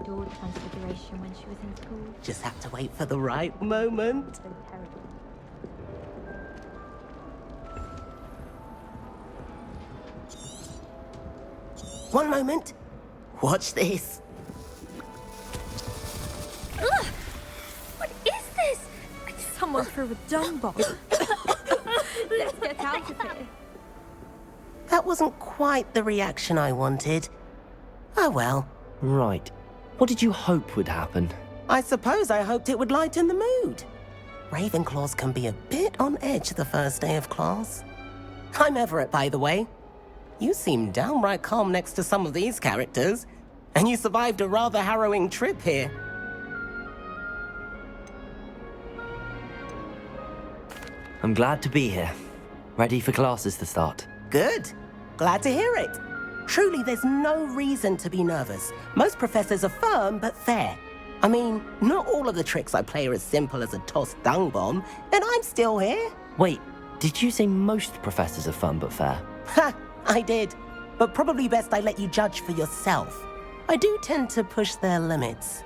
adored Transfiguration when she was in school. Just have to wait for the right moment. So terrible. One moment. Watch this. Ugh! What is this? Someone threw a dung bomb. Let's get out of here. That wasn't quite the reaction I wanted. Oh well. Right. What did you hope would happen? I suppose I hoped it would lighten the mood. Ravenclaws can be a bit on edge the first day of class. I'm Everett, by the way. You seem downright calm next to some of these characters, and you survived a rather harrowing trip here. I'm glad to be here. Ready for classes to start. Good. Glad to hear it. Truly, there's no reason to be nervous. Most professors are firm but fair. I mean, not all of the tricks I play are as simple as a tossed dung bomb, and I'm still here. Wait, did you say most professors are fun but fair? Ha! I did. But probably best I let you judge for yourself. I do tend to push their limits.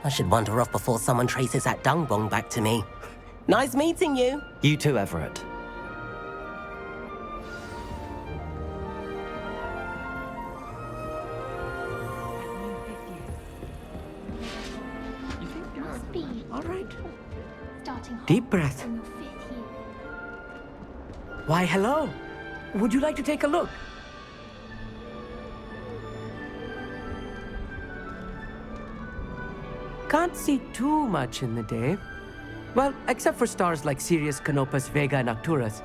I should wander off before someone traces that dung bomb back to me. Nice meeting you. You too, Everett. Must be. All right. Starting Deep breath. in your 5th year. Why, hello. Would you like to take a look? Can't see too much in the day. Well, except for stars like Sirius, Canopus, Vega, and Arcturus.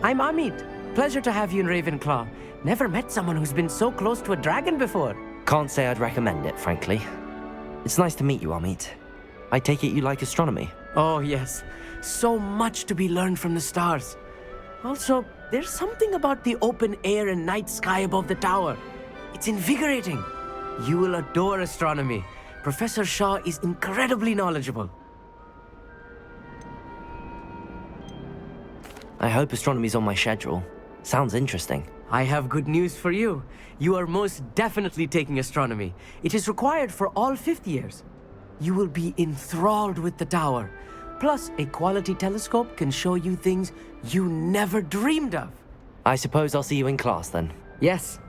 I'm Amit. Pleasure to have you in Ravenclaw. Never met someone who's been so close to a dragon before. Can't say I'd recommend it, frankly. It's nice to meet you, Amit. I take it you like astronomy. Oh, yes. So much to be learned from the stars. Also, there's something about the open air and night sky above the tower. It's invigorating. You will adore astronomy. Professor Shaw is incredibly knowledgeable. I hope astronomy's on my schedule. Sounds interesting. I have good news for you. You are most definitely taking astronomy. It is required for all 5th years. You will be enthralled with the tower. Plus, a quality telescope can show you things you never dreamed of. I suppose I'll see you in class then. Yes.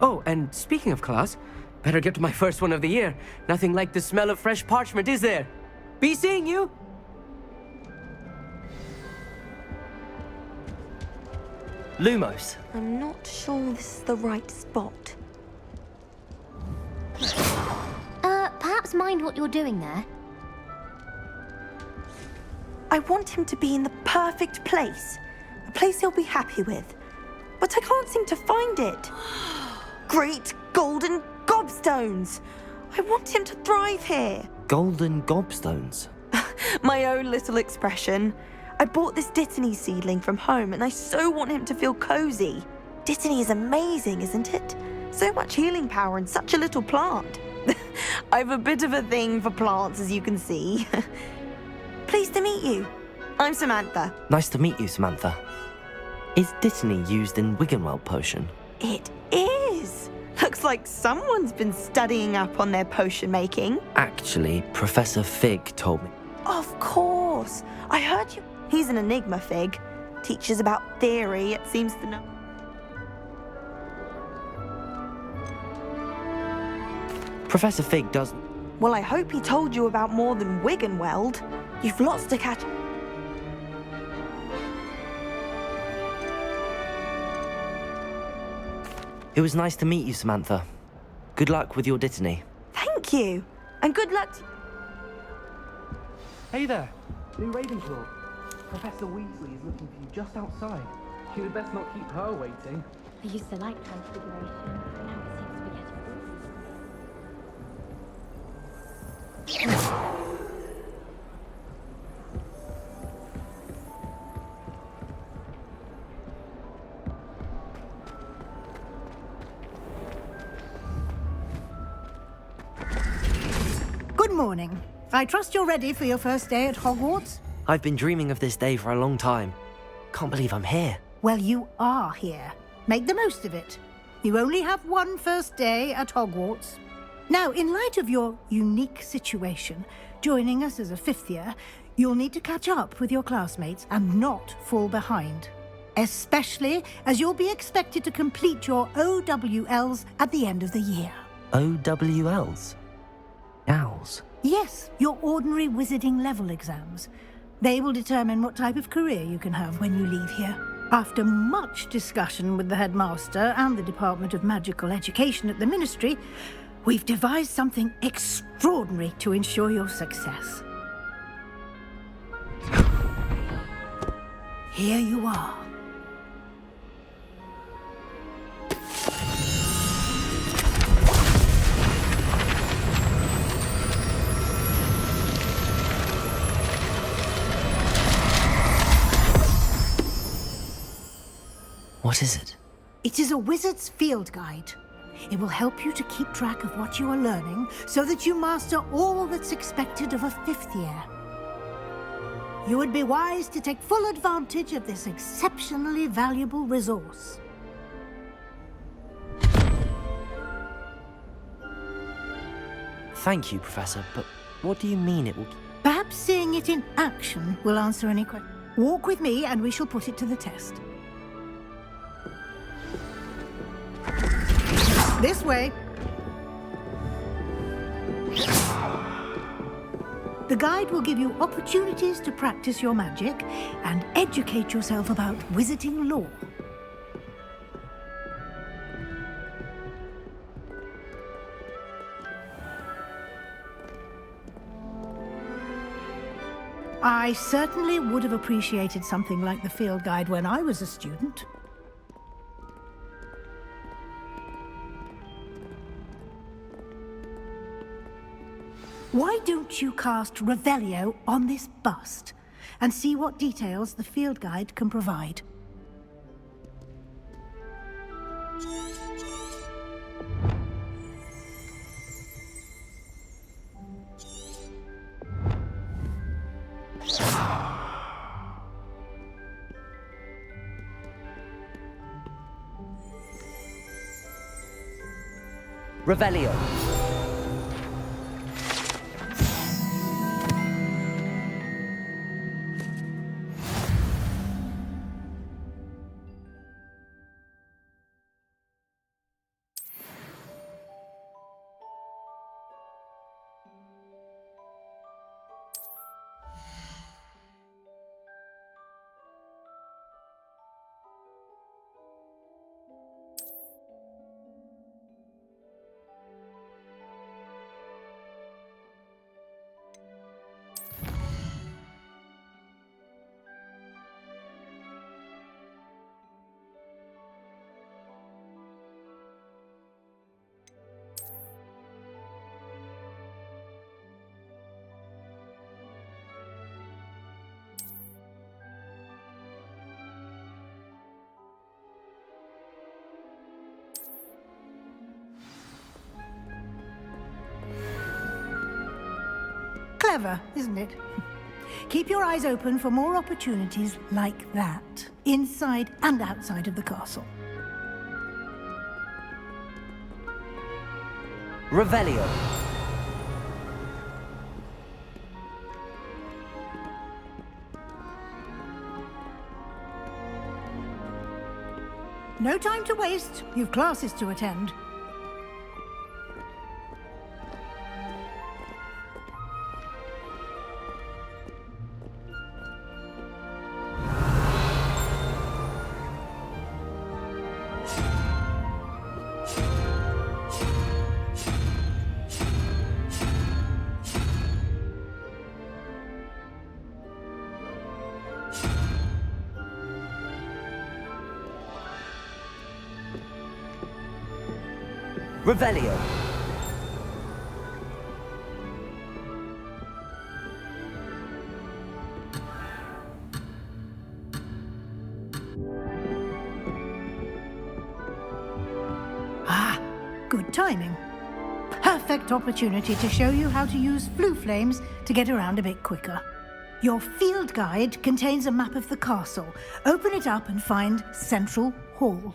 Oh, and speaking of class, better get to my first one of the year. Nothing like the smell of fresh parchment, is there? Be seeing you! Lumos. I'm not sure this is the right spot. Perhaps mind what you're doing there. I want him to be in the perfect place. A place he'll be happy with. But I can't seem to find it. Great golden gobstones! I want him to thrive here. Golden gobstones. My own little expression. I bought this Dittany seedling from home and I so want him to feel cozy. Dittany is amazing, isn't it? So much healing power in such a little plant. I've a bit of a thing for plants, as you can see. Pleased to meet you. I'm Samantha. Nice to meet you, Samantha. Is Dittany used in Wiggenweld potion? It is. Looks like someone's been studying up on their potion making. Actually, Professor Fig told me. Of course. I heard you. He's an enigma, Fig. Teaches about theory, it seems to know. Professor Fig doesn't. Well, I hope he told you about more than Wiggenweld. You've lots to catch. It was nice to meet you, Samantha. Good luck with your Dittany. Thank you. And good luck to... Hey there, New Ravenclaw. Professor Weasley is looking for you just outside. You'd best not keep her waiting. I used to like Transfiguration, but now it seems to be getting Good morning. I trust you're ready for your first day at Hogwarts? I've been dreaming of this day for a long time. Can't believe I'm here. Well, you are here. Make the most of it. You only have one first day at Hogwarts. Now, in light of your unique situation, joining us as a fifth year, you'll need to catch up with your classmates and not fall behind. Especially as you'll be expected to complete your OWLs at the end of the year. OWLs? Owls? Yes, your ordinary wizarding level exams. They will determine what type of career you can have when you leave here. After much discussion with the headmaster and the Department of Magical Education at the Ministry, we've devised something extraordinary to ensure your success. Here you are. What is it? It is a wizard's field guide. It will help you to keep track of what you are learning so that you master all that's expected of a fifth year. You would be wise to take full advantage of this exceptionally valuable resource. Thank you, Professor, but what do you mean it will... Perhaps seeing it in action will answer any questions. Walk with me and we shall put it to the test. This way. The guide will give you opportunities to practice your magic and educate yourself about wizarding lore. I certainly would have appreciated something like the field guide when I was a student. Why don't you cast Revelio on this bust and see what details the field guide can provide? Revelio. Clever, isn't it? Keep your eyes open for more opportunities like that, inside and outside of the castle. Revelio. No time to waste. You've classes to attend. Revelio. Ah, good timing. Perfect opportunity to show you how to use flue flames to get around a bit quicker. Your field guide contains a map of the castle. Open it up and find Central Hall.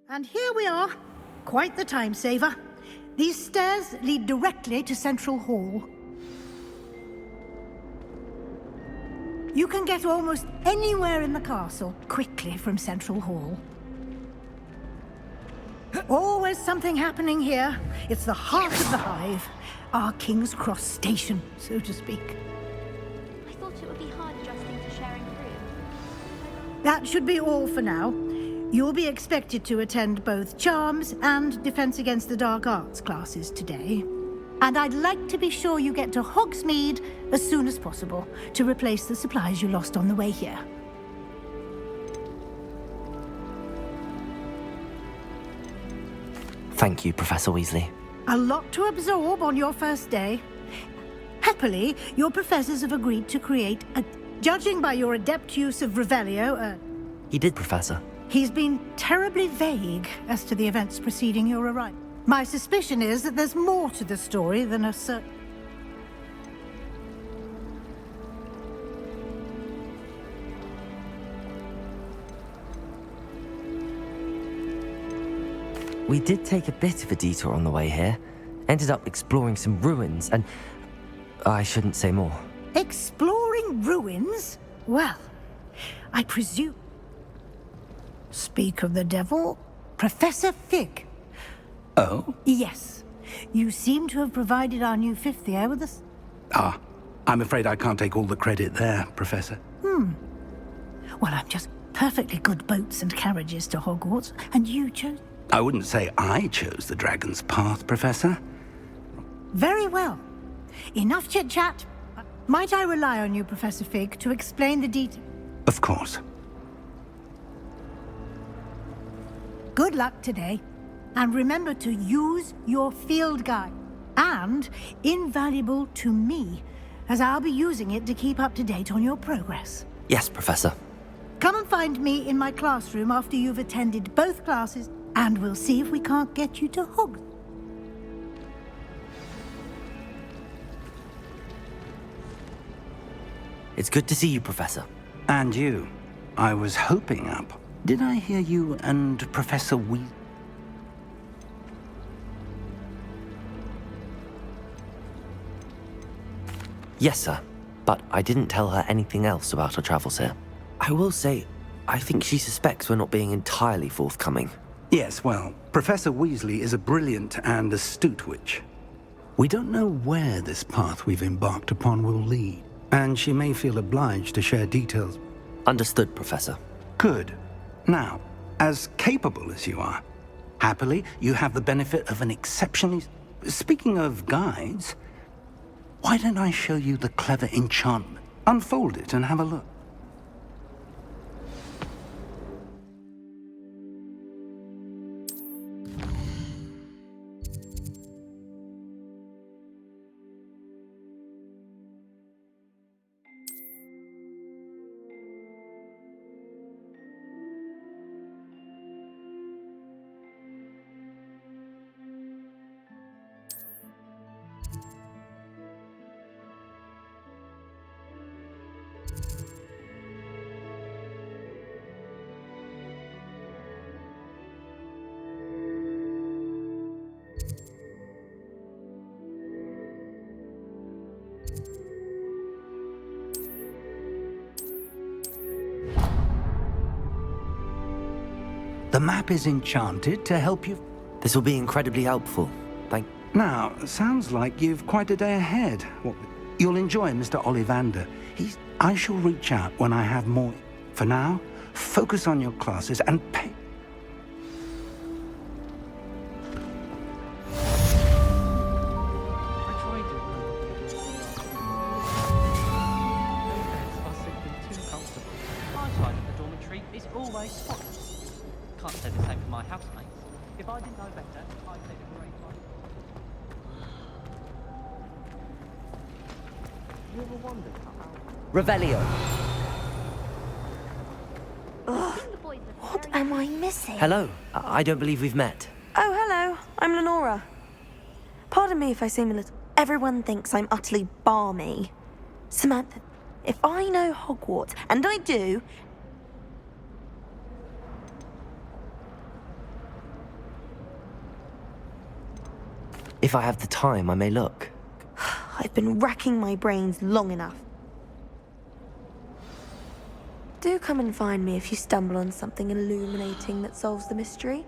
And here we are. Quite the time saver. These stairs lead directly to Central Hall. You can get almost anywhere in the castle quickly from Central Hall. Always something happening here. It's the heart of the hive. Our King's Cross station, so to speak. I thought it would be hard adjusting to sharing a room. That should be all for now. You'll be expected to attend both Charms and Defense Against the Dark Arts classes today. And I'd like to be sure you get to Hogsmeade as soon as possible to replace the supplies you lost on the way here. Thank you, Professor Weasley. A lot to absorb on your first day. Happily, your professors have agreed to create a... Judging by your adept use of Revelio, He did, Professor. he's been terribly vague as to the events preceding your arrival. My suspicion is that there's more to the story than a certain... We did take a bit of a detour on the way here. Ended up exploring some ruins and... I shouldn't say more. Exploring ruins? Well, I presume... Speak of the devil, Professor Fig. Oh? Yes. You seem to have provided our new fifth year with us. Ah, I'm afraid I can't take all the credit there, Professor. Well, I'm just perfectly good boats and carriages to Hogwarts, and you chose... I wouldn't say I chose the Dragon's Path, Professor. Very well. Enough chit-chat. Might I rely on you, Professor Fig, to explain the details? Of course. Good luck today. And remember to use your field guide. And invaluable to me, as I'll be using it to keep up to date on your progress. Yes, Professor. Come and find me in my classroom after you've attended both classes, and we'll see if we can't get you to Hogwarts. It's good to see you, Professor. And you. I was hoping up. Did I hear you and Professor Weasley? Yes, sir. But I didn't tell her anything else about her travels here. I will say, I think she suspects we're not being entirely forthcoming. Yes, well, Professor Weasley is a brilliant and astute witch. We don't know where this path we've embarked upon will lead, and she may feel obliged to share details. Understood, Professor. Good. Now, as capable as you are, happily, you have the benefit of an exceptionally... Speaking of guides, why don't I show you the clever enchantment? Unfold it and have a look. The map is enchanted to help you. This will be incredibly helpful. Now, sounds like you've quite a day ahead. You'll enjoy Mr. Ollivander. I shall reach out when I have more. For now, focus on your classes and pay. I tried it. No beds are simply too comfortable. My side of the dormitory is always spotless. Can't say the same for my housemates. If I didn't know better, I'd take a great one. You ever wondered how... Revelio. What am I missing? Hello. I don't believe we've met. Oh, hello. I'm Lenora. Pardon me if I seem a little... Everyone thinks I'm utterly balmy. Samantha, if I know Hogwarts, and I do... If I have the time, I may look. I've been racking my brains long enough. Do come and find me if you stumble on something illuminating that solves the mystery.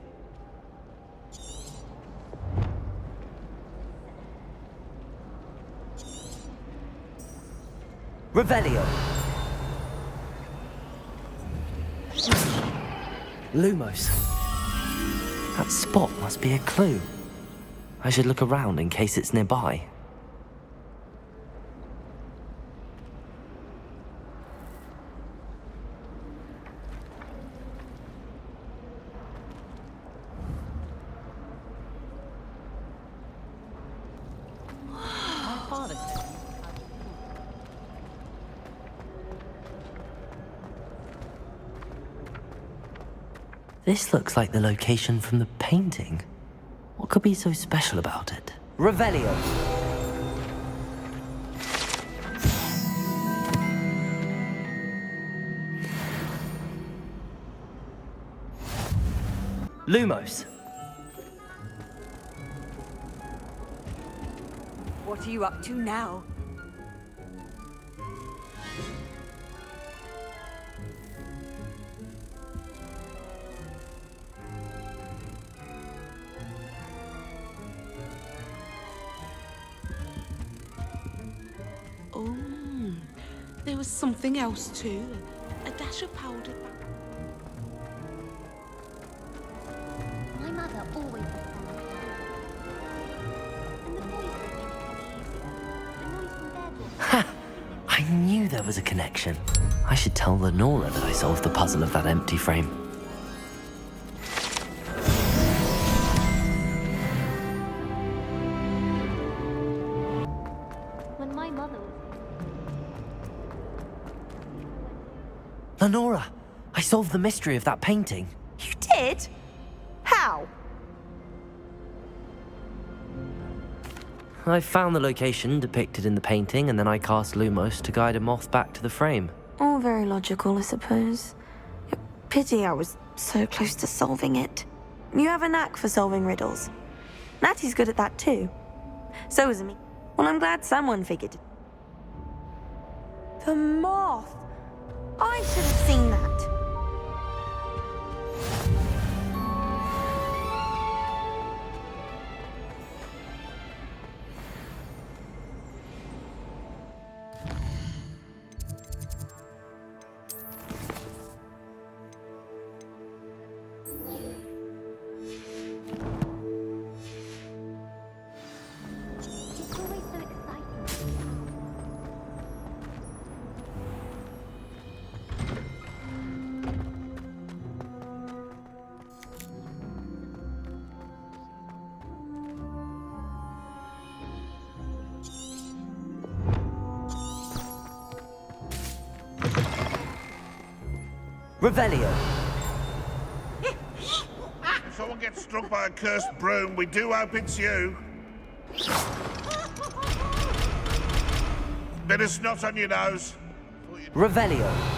Revelio! Lumos. That spot must be a clue. I should look around in case it's nearby. This looks like the location from the painting. What could be so special about it? Revelio! Lumos! What are you up to now? Oh, there was something else too. A dash of powder. My mother always does that. And the boys will make it any easier. The noise from their door. Ha! I knew there was a connection. I should tell Lenora that I solved the puzzle of that empty frame. When my mother was Lenora! I solved the mystery of that painting. You did? How? I found the location depicted in the painting, and then I cast Lumos to guide a moth back to the frame. All very logical, I suppose. Pity I was so close to solving it. You have a knack for solving riddles. Natty's good at that too. So is me. Well, I'm glad someone figured it. The moth! I should have seen that. It's always so exciting. Revelio! If someone gets struck by a cursed broom, we do hope it's you. Bit of snot on your nose. Revelio!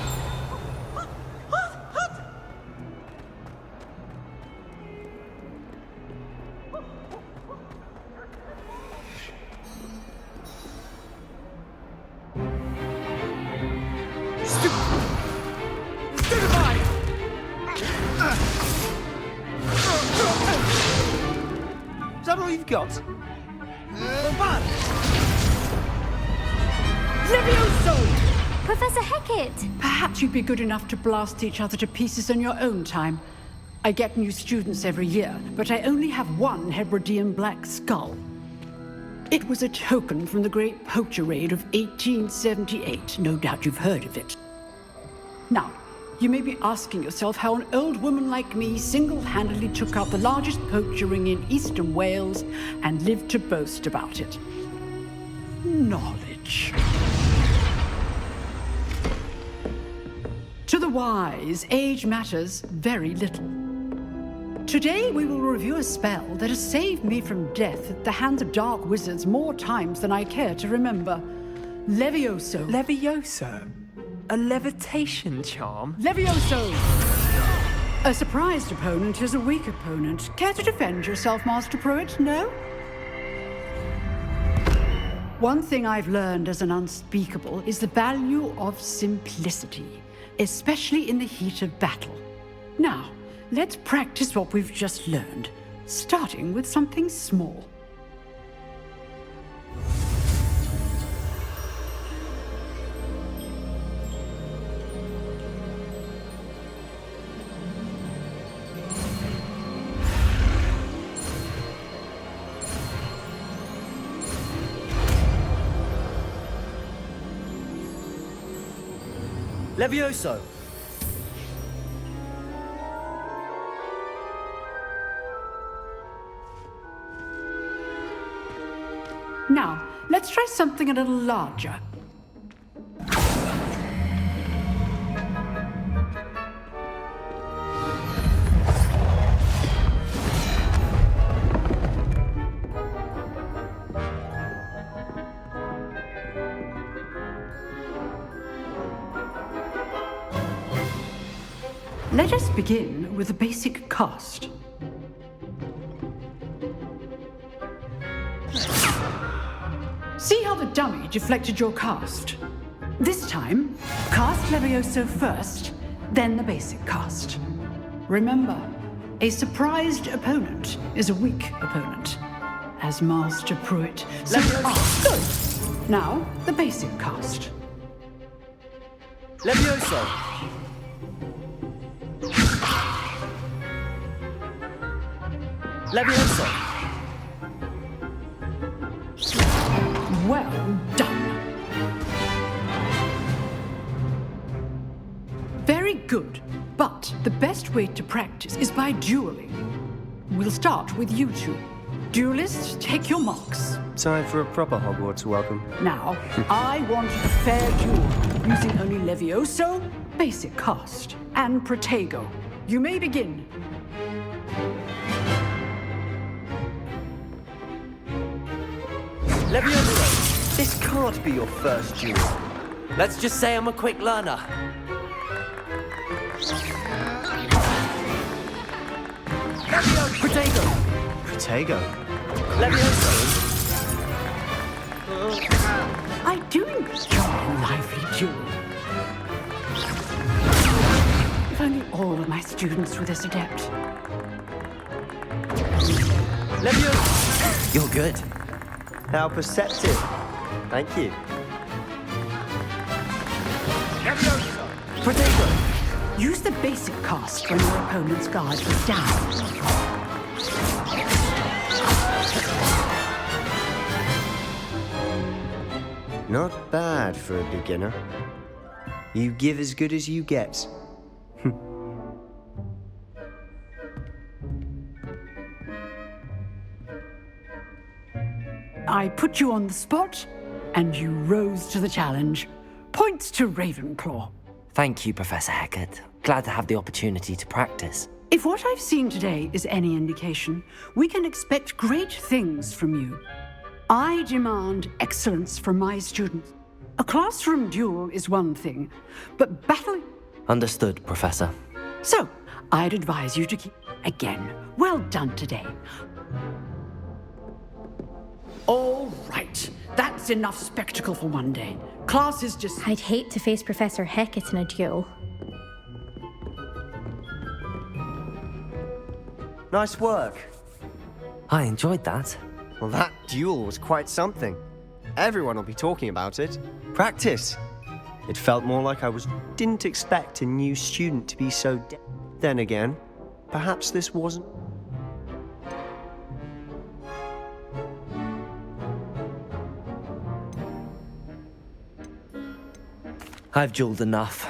Is that all you've got? LEVIOSA! Professor Hecat! Perhaps you'd be good enough to blast each other to pieces in your own time. I get new students every year, but I only have one Hebridean black skull. It was a token from the Great Poacher Raid of 1878. No doubt you've heard of it. Now, you may be asking yourself how an old woman like me single-handedly took out the largest poacher ring in eastern Wales and lived to boast about it. Knowledge. To the wise, age matters very little. Today we will review a spell that has saved me from death at the hands of dark wizards more times than I care to remember. LEVIOSA. LEVIOSA? A levitation charm? LEVIOSA! A surprised opponent is a weak opponent. Care to defend yourself, Master Pruitt? No? One thing I've learned as an unspeakable is the value of simplicity, especially in the heat of battle. Now, let's practice what we've just learned, starting with something small. Levioso! Now, let's try something a little larger. Let us begin with a basic cast. See how the dummy deflected your cast? This time, cast Levioso first, then the basic cast. Remember, a surprised opponent is a weak opponent, as Master Pruitt. So, good. Now, the basic cast. Levioso! Levioso! Well done. Very good. But the best way to practice is by dueling. We'll start with you two. Duelists, take your marks. Time for a proper Hogwarts welcome. Now, I want a fair duel, using only Levioso, basic cast, and Protego. You may begin. Levioso! This can't be your first duel. Let's just say I'm a quick learner. Levioso! Protego! Protego. Levioso! I do enjoy a lively duel. If only all of my students were this adept. Levioso! You're good. How perceptive. Thank you. Levioso! Protego! Use the basic cast when your opponent's guard is down. Not bad for a beginner. You give as good as you get. I put you on the spot, and you rose to the challenge. Points to Ravenclaw. Thank you, Professor Hecat. Glad to have the opportunity to practice. If what I've seen today is any indication, we can expect great things from you. I demand excellence from my students. A classroom duel is one thing, but battling... Understood, Professor. So, I'd advise you to keep... Again, well done today. All right, that's enough spectacle for one day. Class is just... I'd hate to face Professor Hecat in a duel. Nice work. I enjoyed that. Well, that duel was quite something. Everyone will be talking about it. Practice. It felt more like didn't expect a new student to be so Then again, perhaps this wasn't... I've dueled enough.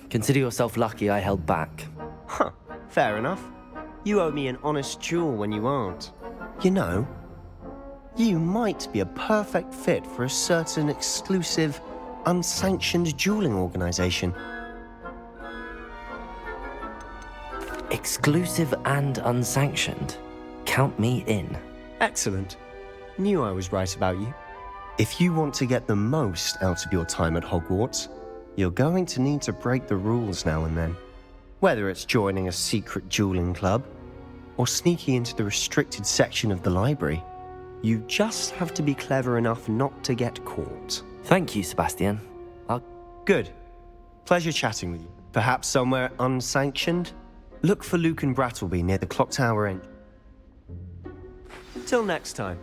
Consider yourself lucky I held back. Huh, fair enough. You owe me an honest duel when you aren't. You know, you might be a perfect fit for a certain exclusive, unsanctioned dueling organization. Exclusive and unsanctioned? Count me in. Excellent. Knew I was right about you. If you want to get the most out of your time at Hogwarts, you're going to need to break the rules now and then. Whether it's joining a secret dueling club, or sneaking into the restricted section of the library. You just have to be clever enough not to get caught. Thank you, Sebastian. Good. Pleasure chatting with you. Perhaps somewhere unsanctioned? Look for Luke and Brattleby near the clock tower end. Till next time.